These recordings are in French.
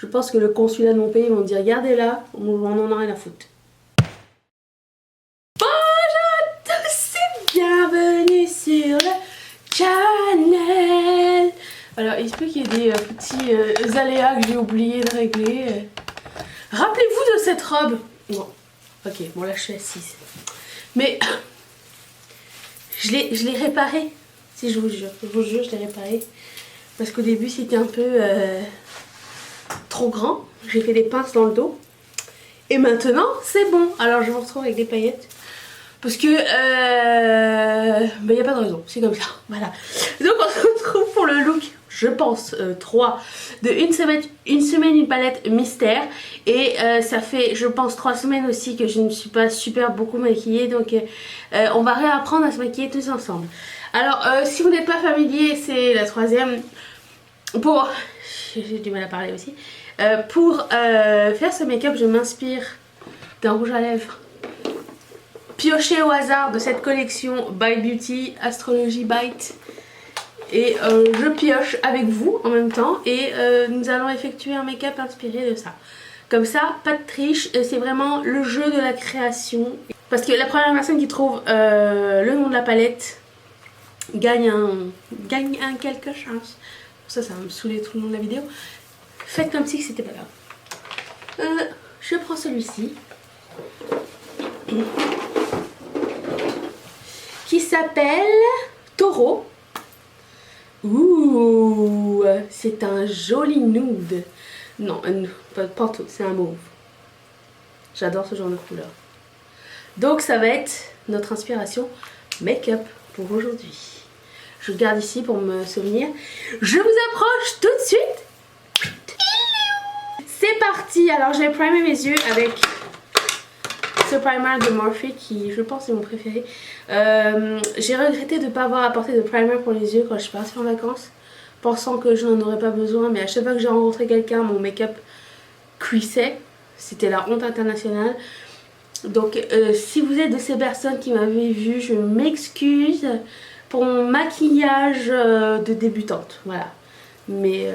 Je pense que le consulat de mon pays vont dire gardez-la, on en a rien à foutre. Bienvenue sur le channel. Alors il se peut qu'il y ait des petits aléas que j'ai oublié de régler. Rappelez-vous de cette robe. Bon, ok, bon là je suis assise. Mais je l'ai réparée. Si je vous jure, je l'ai réparée. Parce qu'au début c'était un peu trop grand. J'ai fait des pinces dans le dos. Et maintenant c'est bon. Alors je vous retrouve avec des paillettes. Parce que, bah y a pas de raison, c'est comme ça, voilà. Donc on se retrouve pour le look, je pense, 3 de une semaine, une palette mystère. Et ça fait, je pense, 3 semaines aussi que je ne suis pas super beaucoup maquillée. Donc on va réapprendre à se maquiller tous ensemble. Alors, si vous n'êtes pas familier, c'est la 3e. Pour, j'ai du mal à parler aussi. Pour faire ce make-up, je m'inspire d'un rouge à lèvres pioché au hasard de cette collection By Beauty, Astrology Bite. Et je pioche avec vous en même temps. Et nous allons effectuer un make-up inspiré de ça. Comme ça, pas de triche, c'est vraiment le jeu de la création. Parce que la première personne qui trouve le nom de la palette gagne un quelque chance. Ça va me saouler tout le long de la vidéo. Faites comme si c'était pas grave. Je prends celui-ci. Qui s'appelle Taureau. Ouh, c'est un joli nude. Non, pas tout, c'est un mauve. J'adore ce genre de couleur. Donc ça va être notre inspiration make-up pour aujourd'hui. Je le garde ici pour me souvenir. Je vous approche tout de suite. C'est parti. Alors je vais primer mes yeux avec ce primer de Morphe qui je pense est mon préféré. J'ai regretté de ne pas avoir apporté de primer pour les yeux quand je suis partie en vacances, pensant que je n'en aurais pas besoin, mais à chaque fois que j'ai rencontré quelqu'un, mon make-up cuissait. C'était la honte internationale. Donc si vous êtes de ces personnes qui m'avaient vu, je m'excuse pour mon maquillage de débutante. Voilà. Mais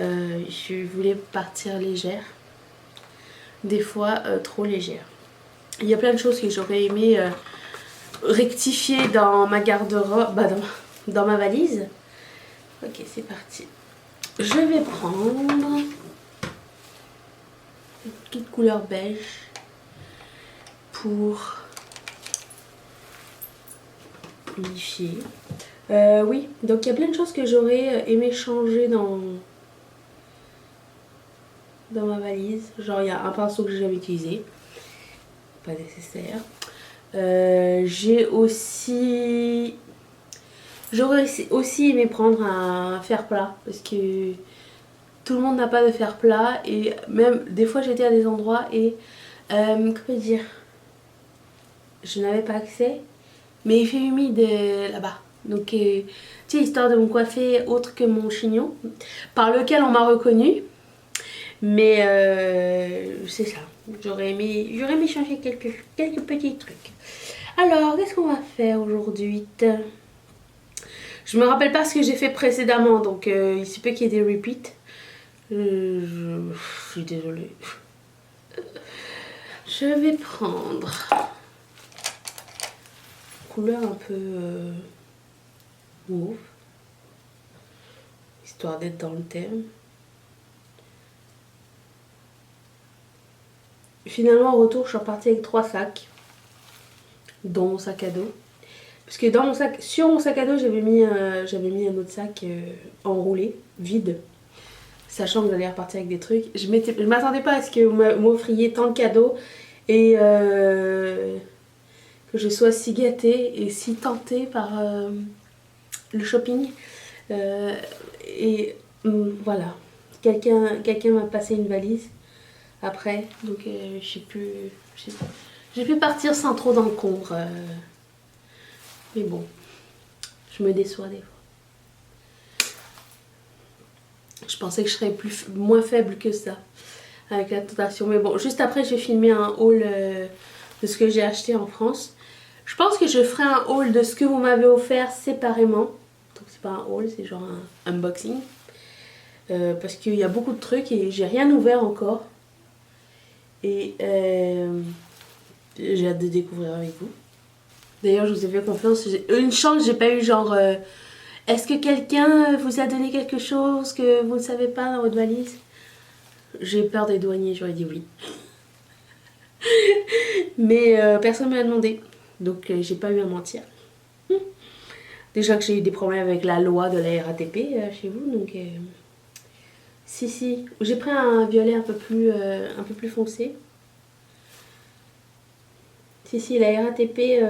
je voulais partir légère. Des fois trop légère. Il y a plein de choses que j'aurais aimé rectifier dans ma garde-robe, bah dans ma valise. Ok, c'est parti. Je vais prendre une petite couleur beige pour unifier. Oui, donc il y a plein de choses que j'aurais aimé changer dans ma valise. Genre il y a un pinceau que j'ai jamais utilisé. Pas nécessaire. J'aurais aussi aimé prendre un fer plat parce que tout le monde n'a pas de fer plat et même des fois j'étais à des endroits et comment dire, je n'avais pas accès, mais il fait humide là-bas, donc tu sais, histoire de me coiffer autre que mon chignon par lequel on m'a reconnu. Mais c'est ça, j'aurais aimé changer quelques petits trucs. Alors, qu'est-ce qu'on va faire aujourd'hui? Je me rappelle pas ce que j'ai fait précédemment, donc il se peut qu'il y ait des repeats. Je suis désolée. Je vais prendre couleur un peu mauve, histoire d'être dans le thème. Finalement, au retour, je suis repartie avec 3 sacs, dont mon sac à dos. Parce que dans mon sac, sur mon sac à dos, j'avais mis un autre sac enroulé, vide. Sachant que j'allais repartir avec des trucs. Je m'attendais pas à ce que vous m'offriez tant de cadeaux et que je sois si gâtée et si tentée par le shopping. Voilà. Quelqu'un m'a passé une valise après, donc j'ai pu partir sans trop d'encombre. Mais bon, je me déçois des fois. Je pensais que je serais moins faible que ça avec la tentation. Mais bon, juste après, j'ai filmé un haul de ce que j'ai acheté en France. Je pense que je ferai un haul de ce que vous m'avez offert séparément. Donc c'est pas un haul, c'est genre un unboxing. Parce qu'il y a beaucoup de trucs et j'ai rien ouvert encore. Et j'ai hâte de découvrir avec vous. D'ailleurs, je vous ai fait confiance. Une chance, j'ai pas eu genre... est-ce que quelqu'un vous a donné quelque chose que vous ne savez pas dans votre valise? J'ai peur des douaniers, j'aurais dit oui. Mais personne ne m'a demandé. Donc j'ai pas eu à mentir. Déjà que j'ai eu des problèmes avec la loi de la RATP chez vous. Donc si. J'ai pris un violet un peu plus foncé. Si, la RATP...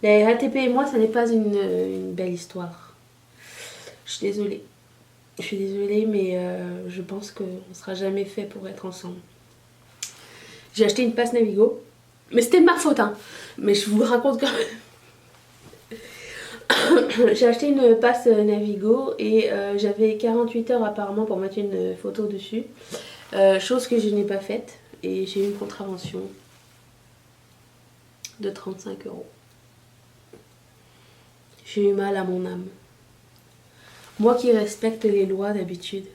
la RATP et moi, ça n'est pas une belle histoire. Je suis désolée. Je suis désolée, mais je pense qu'on ne sera jamais fait pour être ensemble. J'ai acheté une passe Navigo. Mais c'était de ma faute, hein. Mais je vous raconte quand même. J'ai acheté une passe Navigo et j'avais 48 heures apparemment pour mettre une photo dessus. Chose que je n'ai pas faite. Et j'ai eu une contravention de 35 €. J'ai eu mal à mon âme. Moi qui respecte les lois d'habitude.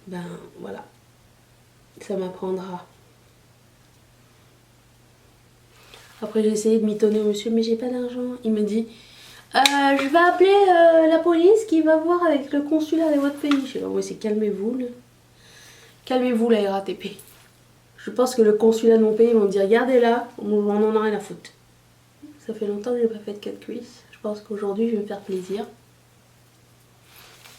Ben voilà. Ça m'apprendra. Après j'ai essayé de mitonner au monsieur, mais j'ai pas d'argent. Il me dit, je vais appeler la police qui va voir avec le consulat de votre pays. Je dis, ouais, c'est calmez-vous. Calmez-vous la RATP. Je pense que le consulat de mon pays vont me dire, gardez-la, on en a rien à foutre. Ça fait longtemps que je n'ai pas fait de 4 cuisses. Je pense qu'aujourd'hui je vais me faire plaisir.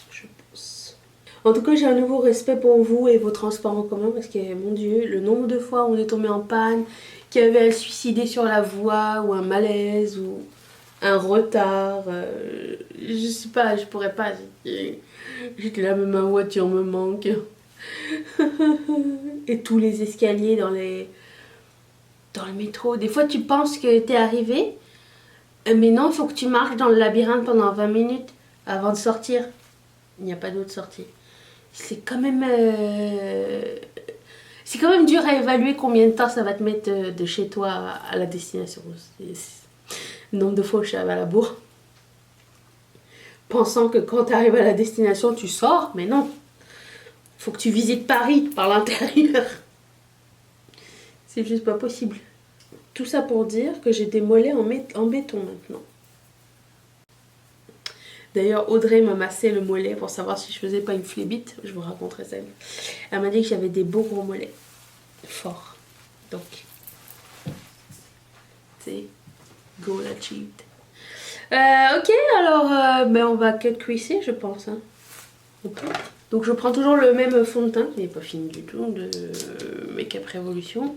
Je pense. En tout cas, j'ai un nouveau respect pour vous et vos transports en commun parce que, mon Dieu, le nombre de fois où on est tombé en panne, qu'il y avait un suicidé sur la voie ou un malaise ou un retard, je sais pas, je pourrais pas. J'étais là, mais ma voiture me manque. Et tous les escaliers dans le métro. Des fois, tu penses que t'es arrivé, mais non, il faut que tu marches dans le labyrinthe pendant 20 minutes avant de sortir. Il n'y a pas d'autre sortie. C'est quand même dur à évaluer combien de temps ça va te mettre de chez toi à la destination. Le nombre de fois où je suis arrivée à la bourre, pensant que quand tu arrives à la destination, tu sors, mais non. Faut que tu visites Paris par l'intérieur. C'est juste pas possible. Tout ça pour dire que j'ai des mollets en béton maintenant. D'ailleurs, Audrey m'a massé le mollet pour savoir si je faisais pas une flébite. Je vous raconterai ça. Elle m'a dit que j'avais des beaux gros mollets. Forts. Donc, c'est goal achieved. Ok, alors on va cut cuisser, je pense. Hein. Okay. Donc je prends toujours le même fond de teint qui n'est pas fini du tout de Make Up Revolution.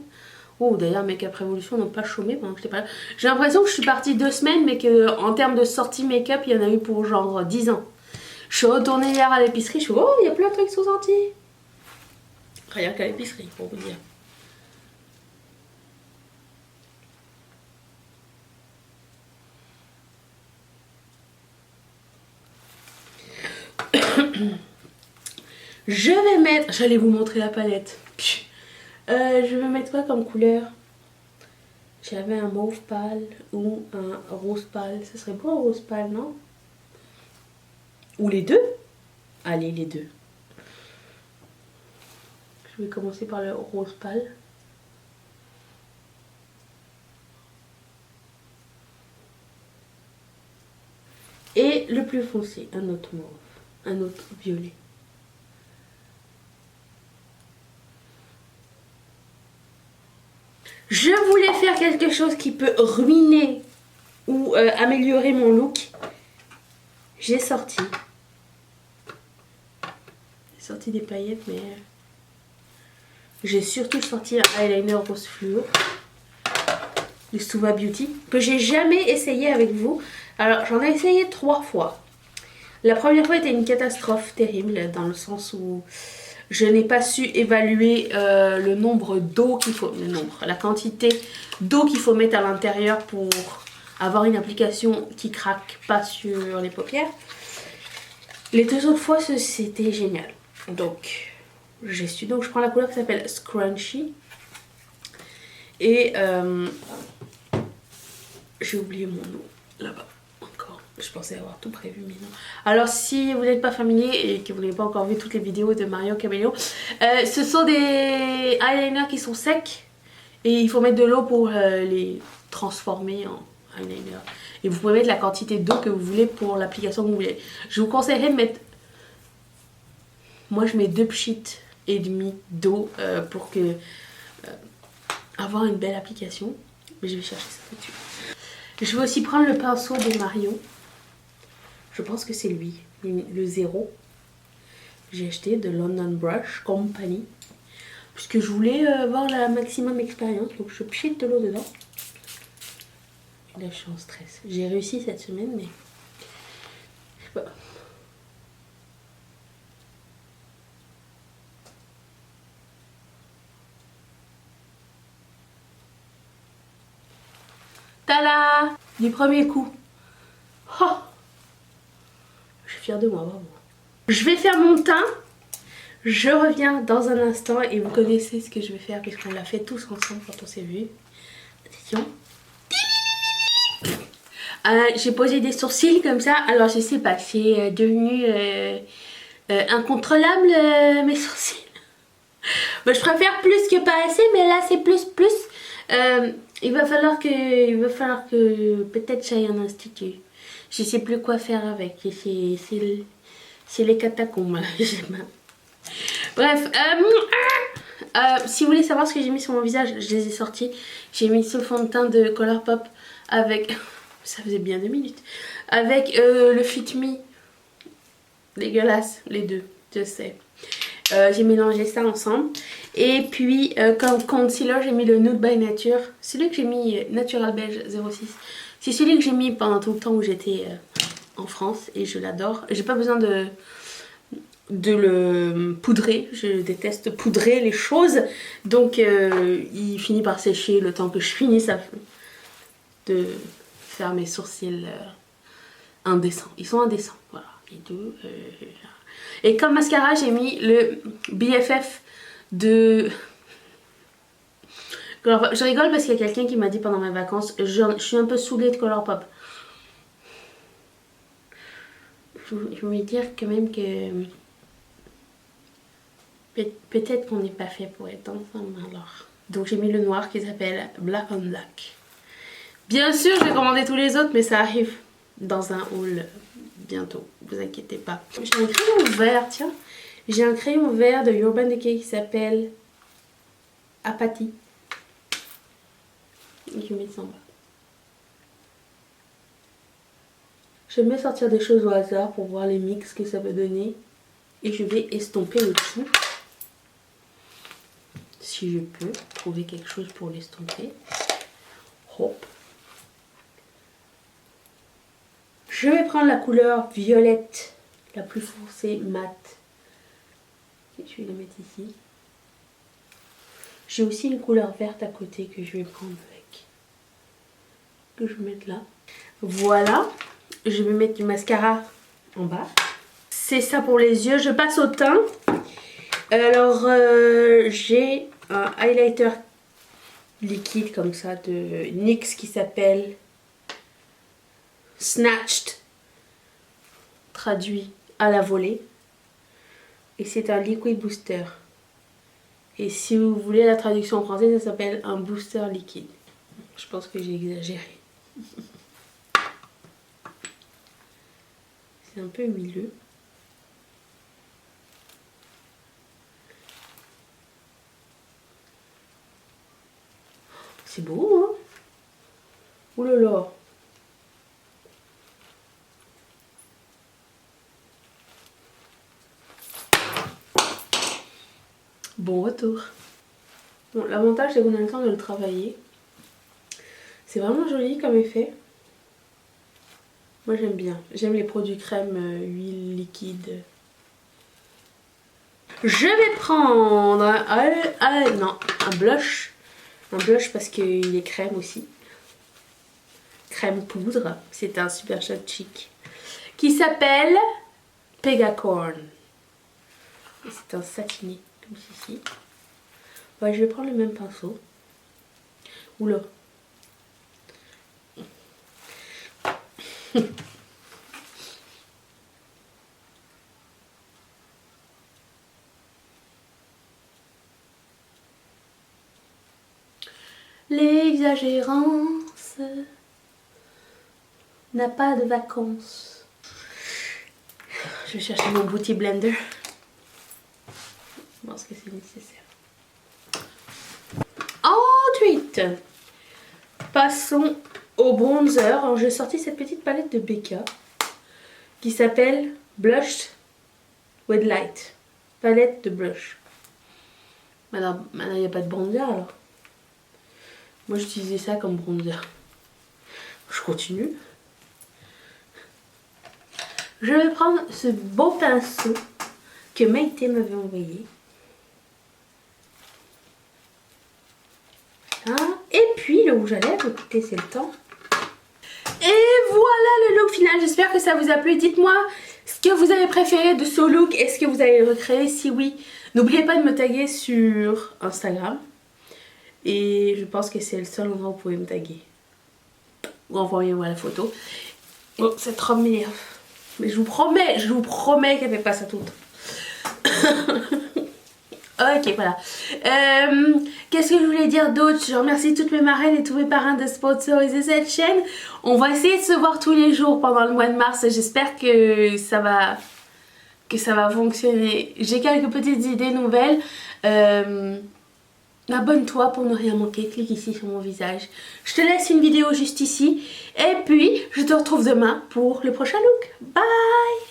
Oh, d'ailleurs, Make Up Revolution n'ont pas chômé pendant que j'étais pas là. J'ai l'impression que je suis partie 2 semaines, mais qu'en termes de sortie make-up, il y en a eu pour genre 10 ans. Je suis retournée hier à l'épicerie, je suis oh, il y a plein de trucs qui sont sortis. Rien qu'à l'épicerie, pour vous dire. Je vais mettre... J'allais vous montrer la palette. Je vais mettre quoi comme couleur? J'avais un mauve pâle ou un rose pâle. Ce serait beau un rose pâle, non? Ou les deux? Allez, les deux. Je vais commencer par le rose pâle. Et le plus foncé, un autre mauve. Un autre violet. Je voulais faire quelque chose qui peut ruiner ou améliorer mon look. J'ai sorti des paillettes, mais j'ai surtout sorti un eyeliner rose fluo de Suva Beauty que j'ai jamais essayé avec vous. Alors j'en ai essayé 3 fois. La première fois était une catastrophe terrible dans le sens où je n'ai pas su évaluer le nombre d'eau qu'il faut, la quantité d'eau qu'il faut mettre à l'intérieur pour avoir une application qui craque pas sur les paupières. Les 2 autres fois, c'était génial. Donc, je prends la couleur qui s'appelle Scrunchy. Et j'ai oublié mon nom là-bas encore. Je pensais avoir tout prévu, mais non. Alors, si vous n'êtes pas familier et que vous n'avez pas encore vu toutes les vidéos de Mario Camello, ce sont des eyeliners qui sont secs. Et il faut mettre de l'eau pour les transformer en eyeliner. Et vous pouvez mettre la quantité d'eau que vous voulez pour l'application que vous voulez. Je vous conseillerais de mettre... Moi, je mets 2 pchits et demi d'eau pour que... avoir une belle application. Mais je vais chercher ça tout de suite. Je vais aussi prendre le pinceau de Mario. Je pense que c'est lui, le 0. J'ai acheté de London Brush Company. Puisque je voulais avoir la maximum expérience. Donc je pchite de l'eau dedans. Et là je suis en stress. J'ai réussi cette semaine mais... Je sais pas. Tada! Du premier coup. Oh, je suis fière de moi, bravo. Je vais faire mon teint. Je reviens dans un instant et vous connaissez ce que je vais faire puisqu'on l'a fait tous ensemble quand on s'est vu. Attention. J'ai posé des sourcils comme ça. Alors je sais pas, c'est devenu incontrôlable mes sourcils. Bah, je préfère plus que pas assez, mais là c'est plus. Il va falloir que peut-être j'aille en institut. Je sais plus quoi faire avec. C'est les catacombes. Bref, si vous voulez savoir ce que j'ai mis sur mon visage, je les ai sortis. J'ai mis ce fond de teint de Colourpop avec... Ça faisait bien 2 minutes. Avec le Fit Me. Dégueulasse, les deux, je sais. J'ai mélangé ça ensemble. Et puis, comme concealer, j'ai mis le Nude by Nature. Celui que j'ai mis, Natural Beige 06. C'est celui que j'ai mis pendant tout le temps où j'étais en France. Et je l'adore. J'ai pas besoin de le poudrer. Je déteste poudrer les choses. Donc, il finit par sécher le temps que je finisse de faire mes sourcils indécents. Ils sont indécents. Voilà, les deux. Et comme mascara, j'ai mis le BFF de... Colourpop. Je rigole parce qu'il y a quelqu'un qui m'a dit pendant mes vacances, je suis un peu saoulée de Colourpop. Je voulais dire quand même que peut-être qu'on n'est pas fait pour être ensemble alors. Donc j'ai mis le noir qui s'appelle Black on Black. Bien sûr, je vais commander tous les autres, mais ça arrive dans un haul bientôt. Vous inquiétez pas. J'ai un crayon vert, tiens. J'ai un crayon vert de Urban Decay qui s'appelle Apathy. Je vais mettre ça en bas. J'aime bien sortir des choses au hasard pour voir les mix que ça peut donner. Et je vais estomper le tout. Si je peux trouver quelque chose pour l'estomper. Hop. Je vais prendre la couleur violette, la plus foncée, mat. Et je vais la mettre ici. J'ai aussi une couleur verte à côté que je vais prendre avec. Que je vais mettre là. Voilà. Je vais mettre du mascara en bas. C'est ça pour les yeux. Je passe au teint. Alors, j'ai un highlighter liquide comme ça de NYX qui s'appelle Snatched. Traduit à la volée. Et c'est un liquid booster. Et si vous voulez la traduction en français, ça s'appelle un booster liquide. Je pense que j'ai exagéré. C'est un peu huileux. C'est beau, hein? Ouh là là. Bon retour. Bon, l'avantage c'est qu'on a le temps de le travailler. C'est vraiment joli comme effet. Moi j'aime bien. J'aime les produits crème, huile liquide. Je vais prendre un blush. Un blush parce qu'il est crème aussi. Crème poudre. C'est un super shot chic. Qui s'appelle Pegacorn. C'est un satiné comme ceci. Ouais, je vais prendre le même pinceau. Oula. L'exagérance n'a pas de vacances. Je vais chercher mon Beauty Blender. Je pense que c'est nécessaire. Ensuite, passons au bronzer. Alors, j'ai sorti cette petite palette de Becca qui s'appelle Blush with Light. Palette de blush. Maintenant, il n'y a pas de bronzer alors. Moi, j'utilisais ça comme bronzer. Je continue. Je vais prendre ce beau pinceau que Maïté m'avait envoyé. Hein? Et puis le rouge à lèvres, écoutez, c'est le temps. Et voilà le look final. J'espère que ça vous a plu. Dites-moi ce que vous avez préféré de ce look. Est-ce que vous allez le recréer? Si oui, n'oubliez pas de me taguer sur Instagram. Et je pense que c'est le seul endroit où vous pouvez me taguer. Ou envoyez-moi la photo. Oh, cette robe m'énerve. Mais je vous promets qu'elle fait pas ça tout le temps. Ok, voilà. Qu'est-ce que je voulais dire d'autre? Je remercie toutes mes marraines et tous mes parrains de sponsoriser cette chaîne. On va essayer de se voir tous les jours pendant le mois de mars. J'espère que ça va fonctionner. J'ai quelques petites idées nouvelles. Abonne-toi pour ne rien manquer. Clique ici sur mon visage. Je te laisse une vidéo juste ici. Et puis, je te retrouve demain pour le prochain look. Bye!